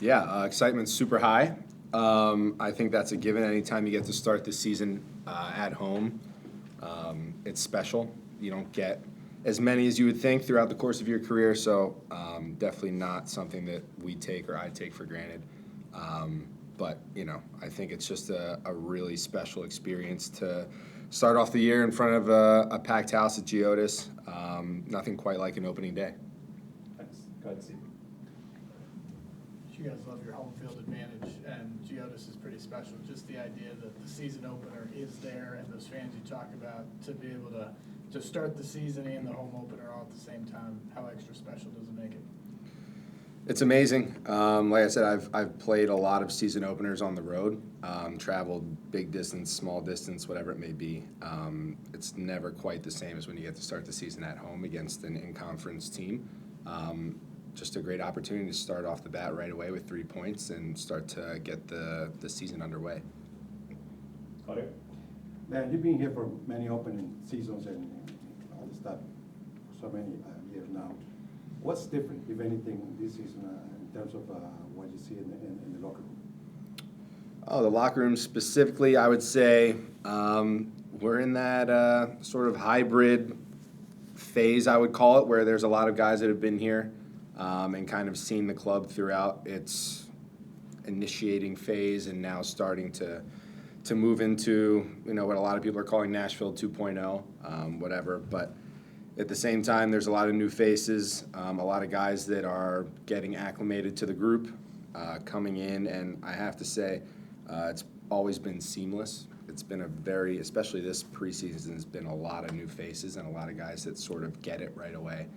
Yeah, excitement's super high. I think that's a given. Anytime you get to start the season at home, it's special. You don't get as many as you would think throughout the course of your career, so definitely not something that we take or I take for granted. But, I think it's just a really special experience to start off the year in front of a packed house at GEODIS. Nothing quite like an opening day. Thanks. Go ahead, Steve. You guys love your home field advantage, and GEODIS is pretty special. Just the idea that the season opener is there, and those fans you talk about, to be able to start the season and the home opener all at the same time, how extra special does it make it? It's amazing. Like I said, I've played a lot of season openers on the road, traveled big distance, small distance, whatever it may be. It's never quite the same as when you get to start the season at home against an in-conference team. Just a great opportunity to start off the bat right away with 3 points and start to get the season underway. Claudio? Man, you've been here for many opening seasons and all this stuff for so many years now. What's different, if anything, this season in terms of what you see in the locker room? Oh, the locker room specifically, I would say we're in that sort of hybrid phase, I would call it, where there's a lot of guys that have been here and kind of seen the club throughout its initiating phase and now starting to move into, what a lot of people are calling Nashville 2.0, whatever. But at the same time, there's a lot of new faces, a lot of guys that are getting acclimated to the group, coming in, and I have to say, it's always been seamless. It's been especially this preseason, has been a lot of new faces and a lot of guys that sort of get it right away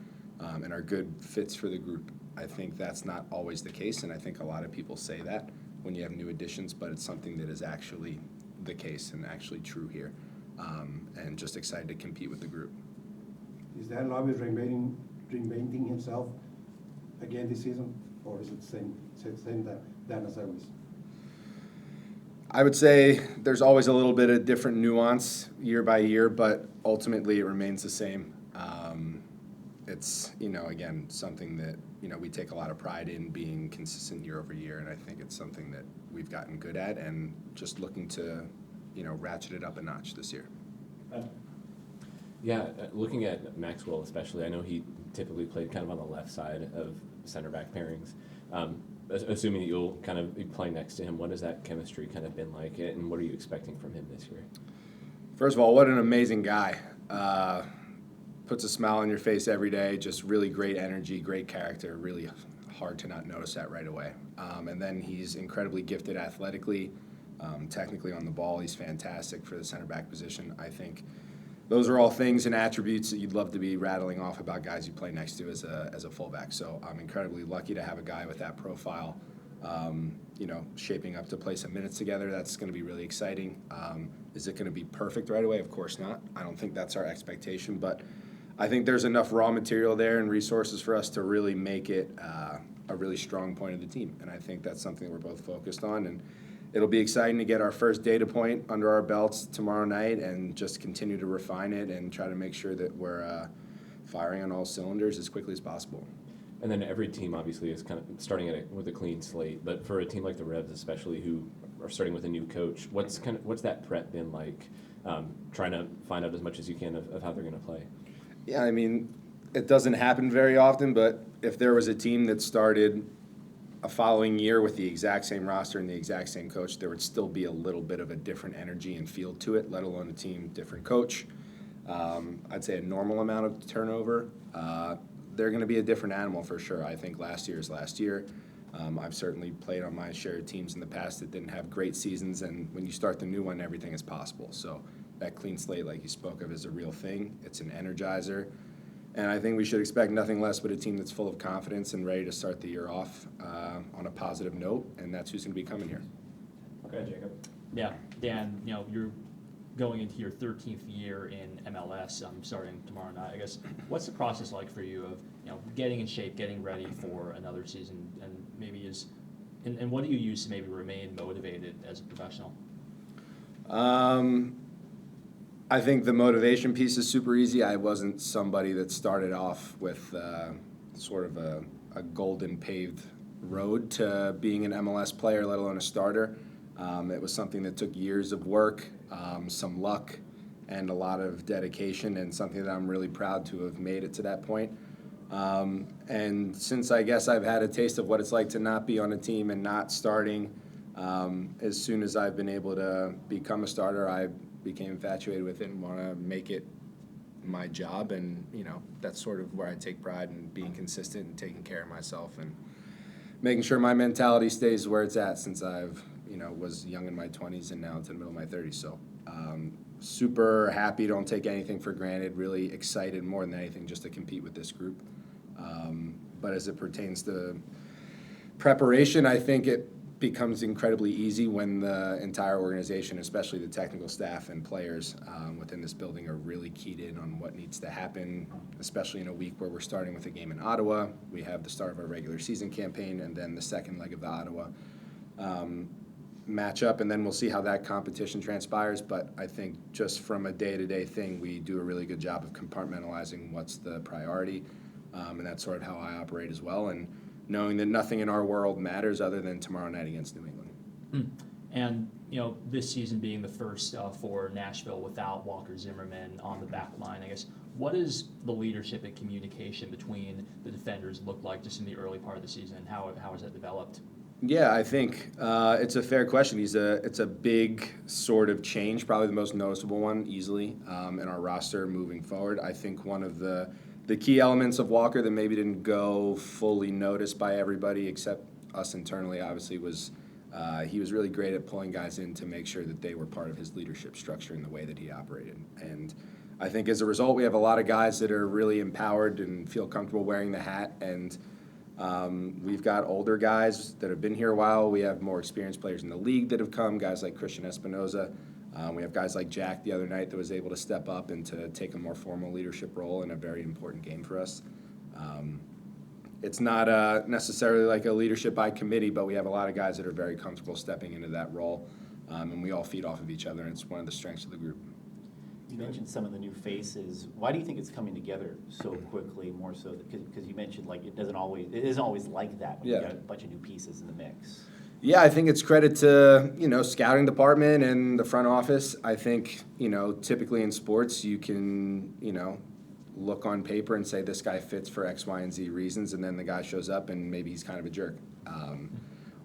and are good fits for the group. I think that's not always the case, and I think a lot of people say that when you have new additions, but it's something that is actually the case and actually true here, and just excited to compete with the group. Is Dan Lovitz reinventing himself again this season, or is it the same Dan as always? I would say there's always a little bit of different nuance year by year, but ultimately it remains the same. It's, again, something that, we take a lot of pride in being consistent year over year, and I think it's something that we've gotten good at and just looking to, ratchet it up a notch this year. Yeah, looking at Maxwell especially, I know he typically played kind of on the left side of center back pairings. Assuming that you'll kind of be playing next to him, what has that chemistry kind of been like, and what are you expecting from him this year? First of all, what an amazing guy. Puts a smile on your face every day, just really great energy, great character, really hard to not notice that right away. And then he's incredibly gifted athletically, technically on the ball. He's fantastic for the center back position. I think those are all things and attributes that you'd love to be rattling off about guys you play next to as a fullback. So I'm incredibly lucky to have a guy with that profile, shaping up to play some minutes together. That's going to be really exciting. Is it going to be perfect right away? Of course not. I don't think that's our expectation, but I think there's enough raw material there and resources for us to really make it a really strong point of the team. And I think that's something that we're both focused on. And it'll be exciting to get our first data point under our belts tomorrow night and just continue to refine it and try to make sure that we're firing on all cylinders as quickly as possible. And then every team obviously is kind of starting with a clean slate, but for a team like the Revs especially, who are starting with a new coach, what's that prep been like, trying to find out as much as you can of how they're going to play? Yeah, I mean, it doesn't happen very often, but if there was a team that started a following year with the exact same roster and the exact same coach, there would still be a little bit of a different energy and feel to it, let alone a team, different coach. I'd say a normal amount of turnover. They're going to be a different animal for sure. I think last year is last year. I've certainly played on my share of teams in the past that didn't have great seasons, and when you start the new one, everything is possible. So that clean slate, like you spoke of, is a real thing. It's an energizer. And I think we should expect nothing less but a team that's full of confidence and ready to start the year off on a positive note, and that's who's going to be coming here. Okay, Jacob. Yeah, Dan, you're going into your 13th year in MLS, starting tomorrow night. I guess, what's the process like for you of getting in shape, getting ready for another season, and and what do you use to maybe remain motivated as a professional? I think the motivation piece is super easy. I wasn't somebody that started off with sort of a golden paved road to being an MLS player, let alone a starter. It was something that took years of work, some luck, and a lot of dedication, and something that I'm really proud to have made it to that point. And since I guess I've had a taste of what it's like to not be on a team and not starting, as soon as I've been able to become a starter, I became infatuated with it and want to make it my job. And, that's sort of where I take pride in being consistent and taking care of myself and making sure my mentality stays where it's at since I've, was young in my 20s and now into the middle of my 30s. So super happy, don't take anything for granted, really excited more than anything just to compete with this group. But as it pertains to preparation, I think it becomes incredibly easy when the entire organization, especially the technical staff and players within this building, are really keyed in on what needs to happen, especially in a week where we're starting with a game in Ottawa. We have the start of our regular season campaign and then the second leg of the Ottawa matchup, and then we'll see how that competition transpires. But I think just from a day-to-day thing, we do a really good job of compartmentalizing what's the priority, and that's sort of how I operate as well, and knowing that nothing in our world matters other than tomorrow night against New England. And, this season being the first for Nashville without Walker Zimmerman on the back line, I guess, what does the leadership and communication between the defenders look like just in the early part of the season, and how has that developed? Yeah, I think it's a fair question. It's a big sort of change, probably the most noticeable one easily in our roster moving forward. I think one of the key elements of Walker that maybe didn't go fully noticed by everybody except us internally, obviously, was he was really great at pulling guys in to make sure that they were part of his leadership structure in the way that he operated. And I think as a result, we have a lot of guys that are really empowered and feel comfortable wearing the hat, and we've got older guys that have been here a while. We have more experienced players in the league that have come, guys like Christian Espinoza. We have guys like Jack the other night that was able to step up and to take a more formal leadership role in a very important game for us. It's not necessarily like a leadership by committee, but we have a lot of guys that are very comfortable stepping into that role, and we all feed off of each other, and it's one of the strengths of the group. You mentioned some of the new faces. Why do you think it's coming together so quickly, more so? Because you mentioned it isn't always like that when you got a bunch of new pieces in the mix. Yeah, I think it's credit to, scouting department and the front office. I think, typically in sports you can, look on paper and say this guy fits for X, Y, and Z reasons, and then the guy shows up and maybe he's kind of a jerk.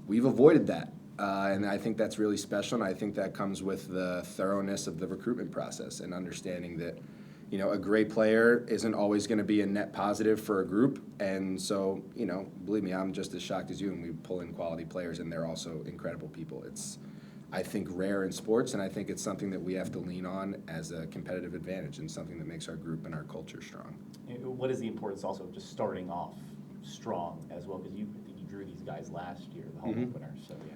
We've avoided that, and I think that's really special, and I think that comes with the thoroughness of the recruitment process and understanding that, a great player isn't always going to be a net positive for a group. And so, believe me, I'm just as shocked as you, and we pull in quality players, and they're also incredible people. It's, I think, rare in sports, and I think it's something that we have to lean on as a competitive advantage and something that makes our group and our culture strong. What is the importance also of just starting off strong as well? Because you drew these guys last year, the home opener, so yeah.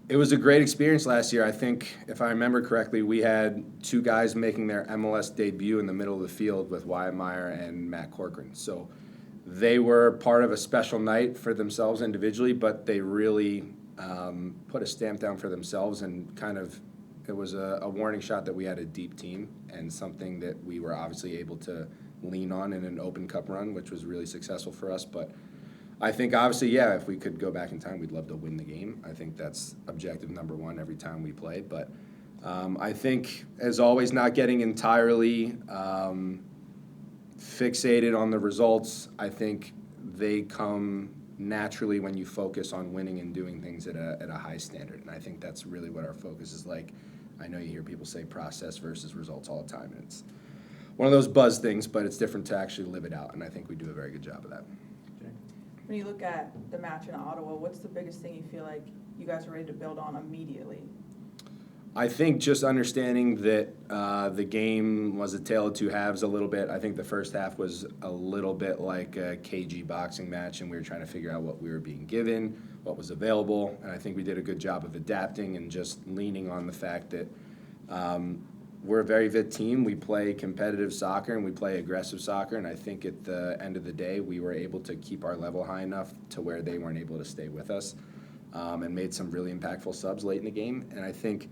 It was a great experience last year. I think, if I remember correctly, we had two guys making their MLS debut in the middle of the field with Wyatt Meyer and Matt Corcoran. So they were part of a special night for themselves individually, but they really put a stamp down for themselves, and it was a warning shot that we had a deep team and something that we were obviously able to lean on in an Open Cup run, which was really successful for us. But I think, obviously, if we could go back in time, we'd love to win the game. I think that's objective number one every time we play. But I think, as always, not getting entirely fixated on the results. I think they come naturally when you focus on winning and doing things at a high standard. And I think that's really what our focus is like. I know you hear people say process versus results all the time, and it's one of those buzz things, but it's different to actually live it out, and I think we do a very good job of that. When you look at the match in Ottawa, what's the biggest thing you feel like you guys are ready to build on immediately? I think just understanding that the game was a tale of two halves a little bit. I think the first half was a little bit like a cagey boxing match, and we were trying to figure out what we were being given, what was available, and I think we did a good job of adapting and just leaning on the fact that we're a very fit team. We play competitive soccer and we play aggressive soccer, and I think at the end of the day we were able to keep our level high enough to where they weren't able to stay with us, and made some really impactful subs late in the game. And I think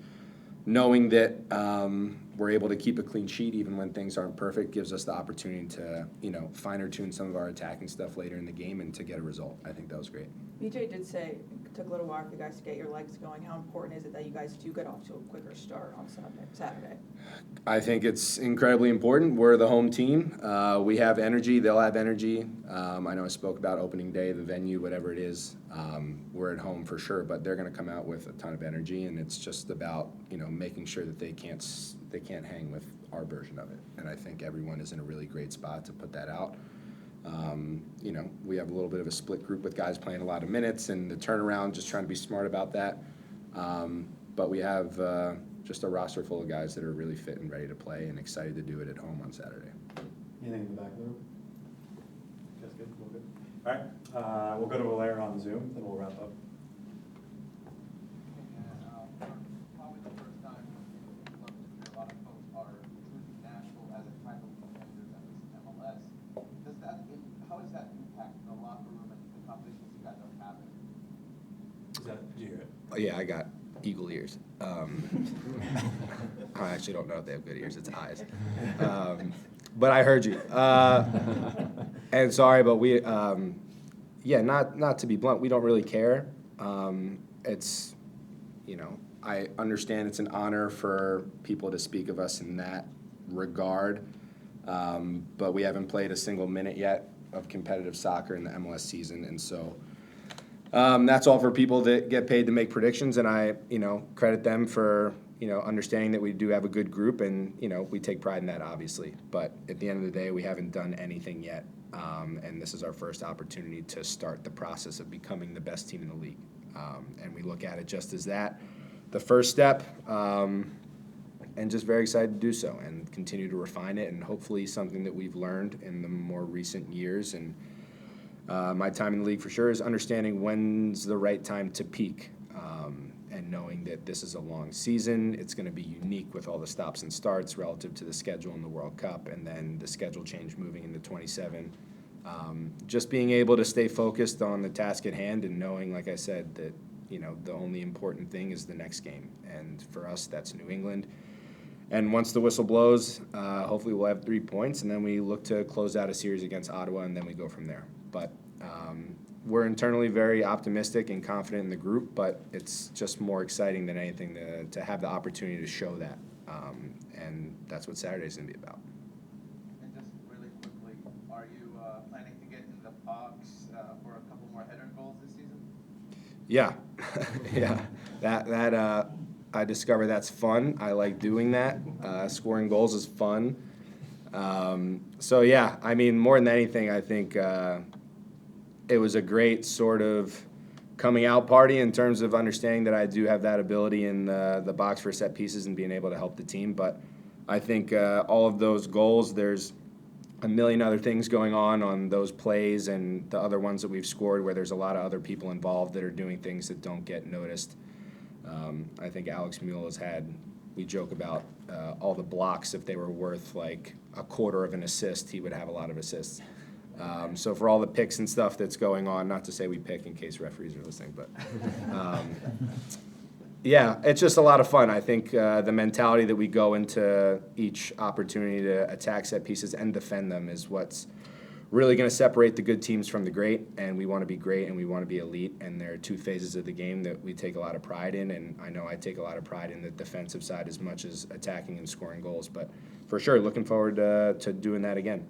knowing that we're able to keep a clean sheet even when things aren't perfect gives us the opportunity to, finer tune some of our attacking stuff later in the game and to get a result. I think that was great. BJ did say it took a little while for you guys to get your legs going. How important is it that you guys do get off to a quicker start on Saturday? I think it's incredibly important. We're the home team. We have energy. They'll have energy. I know I spoke about opening day, the venue, whatever it is. We're at home for sure, but they're going to come out with a ton of energy, and it's just about making sure that they can't hang with our version of it. And I think everyone is in a really great spot to put that out. We have a little bit of a split group with guys playing a lot of minutes, and the turnaround, just trying to be smart about that. But we have just a roster full of guys that are really fit and ready to play and excited to do it at home on Saturday. Anything in the back of the room? Just good, we're good. All right, we'll go to Valera on Zoom, then we'll wrap up. Probably the first time a lot of folks are choosing Nashville as a type of contender that is MLS. How does that impact the locker room and the competitions you guys are having? Did you hear it? Oh, yeah, I got eagle ears. I actually don't know if they have good ears. It's eyes. But I heard you. And sorry, but we, not to be blunt, we don't really care. It's, I understand it's an honor for people to speak of us in that regard. But we haven't played a single minute yet of competitive soccer in the MLS season. And so that's all for people that get paid to make predictions. And I, credit them for, understanding that we do have a good group, and, we take pride in that, obviously. But at the end of the day, we haven't done anything yet. And this is our first opportunity to start the process of becoming the best team in the league. And we look at it just as that, the first step, and just very excited to do so and continue to refine it, and hopefully something that we've learned in the more recent years. And my time in the league for sure is understanding when's the right time to peak, and knowing that this is a long season. It's going to be unique with all the stops and starts relative to the schedule in the World Cup, and then the schedule change moving into 27. Just being able to stay focused on the task at hand, and knowing, like I said, that the only important thing is the next game, and for us that's New England. And once the whistle blows, hopefully we'll have 3 points, and then we look to close out a series against Ottawa, and then we go from there. But we're internally very optimistic and confident in the group, but it's just more exciting than anything to have the opportunity to show that. And that's what Saturday's going to be about. And just really quickly, are you planning to get in the box for a couple more header goals this season? Yeah, yeah. That I discover that's fun. I like doing that. Scoring goals is fun. So yeah, I mean, more than anything, I think it was a great sort of coming out party in terms of understanding that I do have that ability in the box for set pieces and being able to help the team. But I think all of those goals, there's a million other things going on those plays and the other ones that we've scored where there's a lot of other people involved that are doing things that don't get noticed. I think Alex Mule has had, we joke about all the blocks. If they were worth like a quarter of an assist, he would have a lot of assists. So for all the picks and stuff that's going on, not to say we pick in case referees are listening, but yeah, it's just a lot of fun. I think the mentality that we go into each opportunity to attack set pieces and defend them is what's really going to separate the good teams from the great, and we want to be great and we want to be elite, and there are 2 phases of the game that we take a lot of pride in, and I know I take a lot of pride in the defensive side as much as attacking and scoring goals, but for sure looking forward to doing that again.